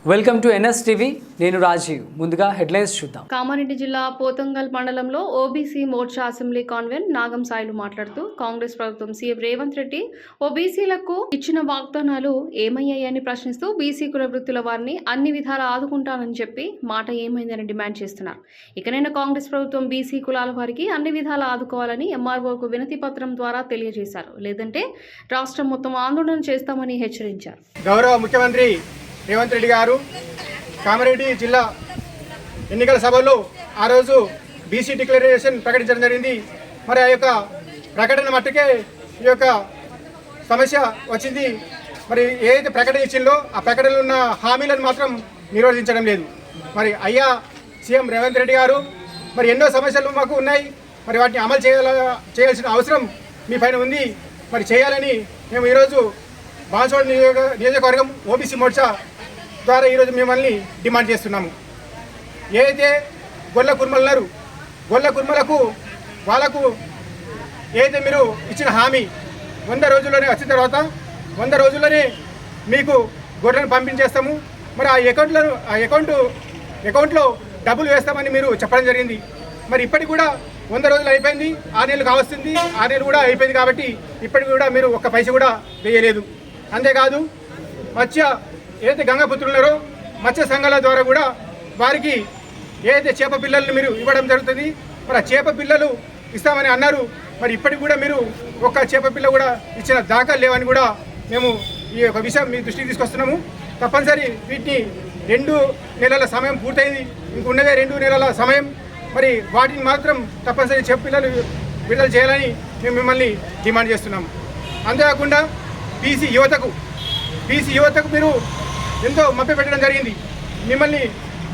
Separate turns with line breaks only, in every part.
Welcome to NSTV. నేను రాజీవ్. ముందుగా headlines చూద్దాం.
కామారెడ్డి జిల్లా పోతంగల్ మండలంలో ఓబీసీ మోర్చా అసెంబ్లీ కాన్వెన్ నాగం సాయిలు మాట్లాడుతూ కాంగ్రెస్ ప్రభుత్వం సీఎం రేవంత్ రెడ్డి ఓబీసీలకు ఇచ్చిన వాగ్దానాలు ఏమయ్యాయని ప్రశ్నిస్తూ బీసీ కుల వృత్తుల వారిని అన్ని విధాలా ఆదుకుంటానని చెప్పి మాట ఏమైందని డిమాండ్ చేస్తున్నారు. ఇకనైనా కాంగ్రెస్ ప్రభుత్వం బీసీ కులాల వారికి అన్ని విధాలా ఆదుకోవాలని ఎంఆర్ఓకు వినతి పత్రం ద్వారా తెలియజేశారు. లేదంటే రాష్ట్రం మొత్తం ఆందోళన చేస్తామని హెచ్చరించారు.
గౌరవ ముఖ్యమంత్రి రేవంత్ రెడ్డి గారు కామారెడ్డి జిల్లా ఎన్నికల సభలో ఆ రోజు బీసీ డిక్లరేషన్ ప్రకటించడం జరిగింది. మరి ఆ యొక్క ప్రకటన మట్టుకే ఈ యొక్క సమస్య వచ్చింది. మరి ఏదైతే ప్రకటన ఇచ్చిందో ఆ ప్రకటనలో ఉన్న హామీలను మాత్రం నిర్వర్తించడం లేదు. మరి అయ్యా సీఎం రేవంత్ రెడ్డి గారు, మరి ఎన్నో సమస్యలు మాకు ఉన్నాయి, మరి వాటిని అమలు చేయాల్సిన అవసరం మీ పైన ఉంది. మరి చేయాలని మేము ఈరోజు బాన్సువాడ నియోజకవర్గం ఓబీసీ మోర్చా ద్వారా ఈరోజు మిమ్మల్ని డిమాండ్ చేస్తున్నాము. ఏదైతే గొల్ల కుర్మలున్నారు, గొల్ల కుర్మలకు వాళ్ళకు ఏదైతే మీరు ఇచ్చిన హామీ 100 రోజుల్లోనే వచ్చిన తర్వాత 100 రోజుల్లోనే మీకు గొర్రెలను పంపించేస్తాము, మరి ఆ అకౌంట్లో డబ్బులు వేస్తామని మీరు చెప్పడం జరిగింది. మరి ఇప్పటికి కూడా 100 రోజులు అయిపోయింది, 6 నెలలు కావస్తుంది, 6 నెలలు కూడా అయిపోయింది. కాబట్టి ఇప్పటికి కూడా మీరు ఒక్క పైస కూడా వేయలేదు. అంతేకాదు మత్స్య ఏదైతే గంగపుత్రులున్నారో మత్స్య సంఘాల ద్వారా కూడా వారికి ఏదైతే చేప పిల్లలను మీరు ఇవ్వడం జరుగుతుంది. మరి ఆ చేప పిల్లలు ఇస్తామని అన్నారు. మరి ఇప్పటికి కూడా మీరు ఒక్క చేప పిల్ల కూడా ఇచ్చిన దాఖలు లేవని కూడా మేము ఈ యొక్క విషయం మీ దృష్టికి తీసుకొస్తున్నాము. తప్పనిసరి వీటిని 2 నెలల సమయం పూర్తయింది, ఇంకున్నదే 2 నెలల సమయం. మరి వాటిని మాత్రం తప్పనిసరి చేప పిల్లలు విడుదల చేయాలని మేము మిమ్మల్ని డిమాండ్ చేస్తున్నాము. అంతేకాకుండా బీసీ యువతకు మీరు ఎంతో మభ్యపెట్టడం జరిగింది. మిమ్మల్ని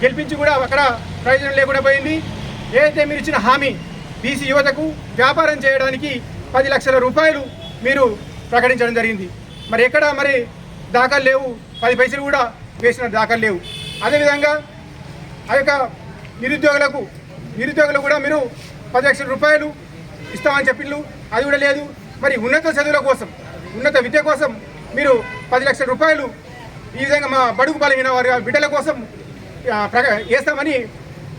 గెలిపించి కూడా అక్కడ ప్రయోజనం లేకుండా పోయింది. ఏదైతే మీరు ఇచ్చిన హామీ బీసీ యువతకు వ్యాపారం చేయడానికి 10 లక్షల రూపాయలు మీరు ప్రకటించడం జరిగింది. మరి ఎక్కడ మరి దాఖలు లేవు, 10 పైసలు కూడా వేసిన దాఖలు లేవు. అదేవిధంగా ఆ యొక్క నిరుద్యోగులకు కూడా మీరు 10 లక్షల రూపాయలు ఇస్తామని చెప్పిండ్రు, అది కూడా లేదు. మరి ఉన్నత చదువుల కోసం, ఉన్నత విద్య కోసం మీరు 10 లక్షల రూపాయలు ఈ విధంగా మా బడుగు బలహీన వారి బిడ్డల కోసం వేస్తామని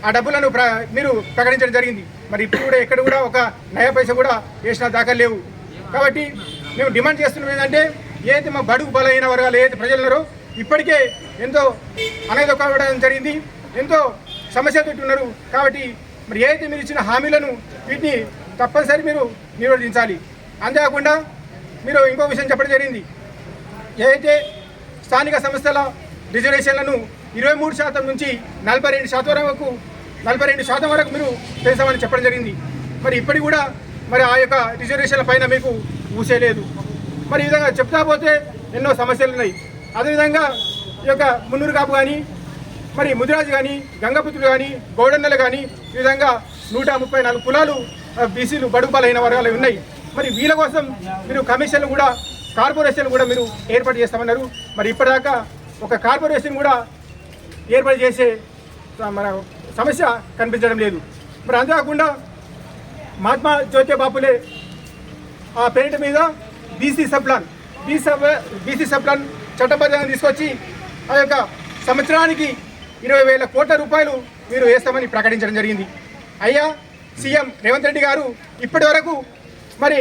ఆ డబ్బులను మీరు ప్రకటించడం జరిగింది. మరి ఇప్పుడు కూడా ఎక్కడ కూడా ఒక నయా పైసా కూడా వేసిన దాఖలు లేవు. కాబట్టి మేము డిమాండ్ చేస్తున్నాం ఏంటంటే, ఏదైతే మా బడుగు బలహీన వర్గాలు ఏదైతే ప్రజలు ఉన్నారో ఇప్పటికే ఎంతో అనేదొక్కడం జరిగింది, ఎంతో సమస్యలు ఉన్నారు. కాబట్టి మరి ఏదైతే మీరు ఇచ్చిన హామీలను వీటిని తప్పనిసరి మీరు నిర్వర్తించాలి. అంతేకాకుండా మీరు ఇంకో విషయం చెప్పడం జరిగింది. ఏదైతే స్థానిక సంస్థల రిజర్వేషన్లను 23% నుంచి 42% వరకు మీరు పెంచామని చెప్పడం జరిగింది. మరి ఇప్పటికి కూడా మరి ఆ యొక్క రిజర్వేషన్ల పైన మీకు ఊసేలేదు. మరి ఈ విధంగా చెప్తా పోతే ఎన్నో సమస్యలు ఉన్నాయి. అదేవిధంగా ఈ యొక్క మున్నూరు కాపు కానీ, మరి ముదిరాజు కానీ, గంగపుత్రులు కానీ, గౌడన్నలు కానీ, ఈ విధంగా 134 కులాలు బీసీలు బడుగు బలహీన వర్గాలు ఉన్నాయి. మరి వీళ్ళ కోసం మీరు కమిషన్లు కూడా, కార్పొరేషన్ కూడా మీరు ఏర్పాటు చేస్తామన్నారు. మరి ఇప్పటిదాకా ఒక కార్పొరేషన్ కూడా ఏర్పాటు చేసే మన సమస్య కనిపించడం లేదు. మరి అంతేకాకుండా మహాత్మా జ్యోతి బాపులే ఆ పేరిట మీద బీసీ సబ్ ప్లాన్ చట్టబద్ధంగా తీసుకొచ్చి ఆ యొక్క సంవత్సరానికి 20,000 కోట్ల రూపాయలు మీరు వేస్తామని ప్రకటించడం జరిగింది. అయ్యా సీఎం రేవంత్ రెడ్డి గారు ఇప్పటి వరకు మరి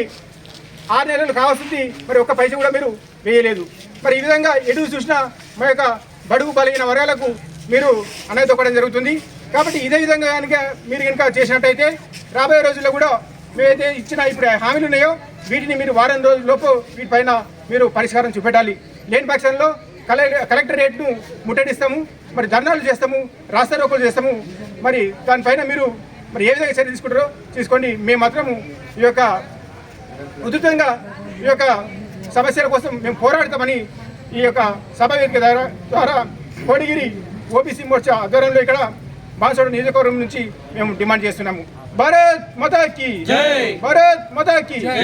6 నెలలు కావాల్సింది, మరి ఒక్క పైస కూడా మీరు వేయలేదు. మరి ఈ విధంగా ఎటు చూసినా మా యొక్క బడుగు బలహీన వర్గాలకు మీరు అనేదొక్కడం జరుగుతుంది. కాబట్టి ఇదే విధంగా మీరు కనుక చేసినట్టయితే రాబోయే రోజుల్లో కూడా మేమైతే ఇచ్చిన ఇప్పుడు హామీలు ఉన్నాయో వీటిని మీరు వారం రోజుల్లోపు వీటిపైన మీరు పరిష్కారం చూపెట్టాలి. లేని పక్షంలో కలెక్టరేట్ను ముట్టడిస్తాము, మరి ధర్నాలు చేస్తాము, రాస్తారోకోలు చేస్తాము. మరి దానిపైన మీరు మరి ఏ విధంగా చర్య తీసుకుంటారో తీసుకోండి. మేము మాత్రము ఈ యొక్క ఉధృతంగా ఈ యొక్క సమస్యల కోసం మేము పోరాడతామని ఈ యొక్క సభ వేదిక ద్వారా కోడిగిరి ఓబీసీ మోర్చా ఆధ్వర్యంలో ఇక్కడ బాన్సువాడ నియోజకవర్గం నుంచి మేము డిమాండ్ చేస్తున్నాము. భారత్ మాతా కీ జై, భారత్ మాతా కీ జై.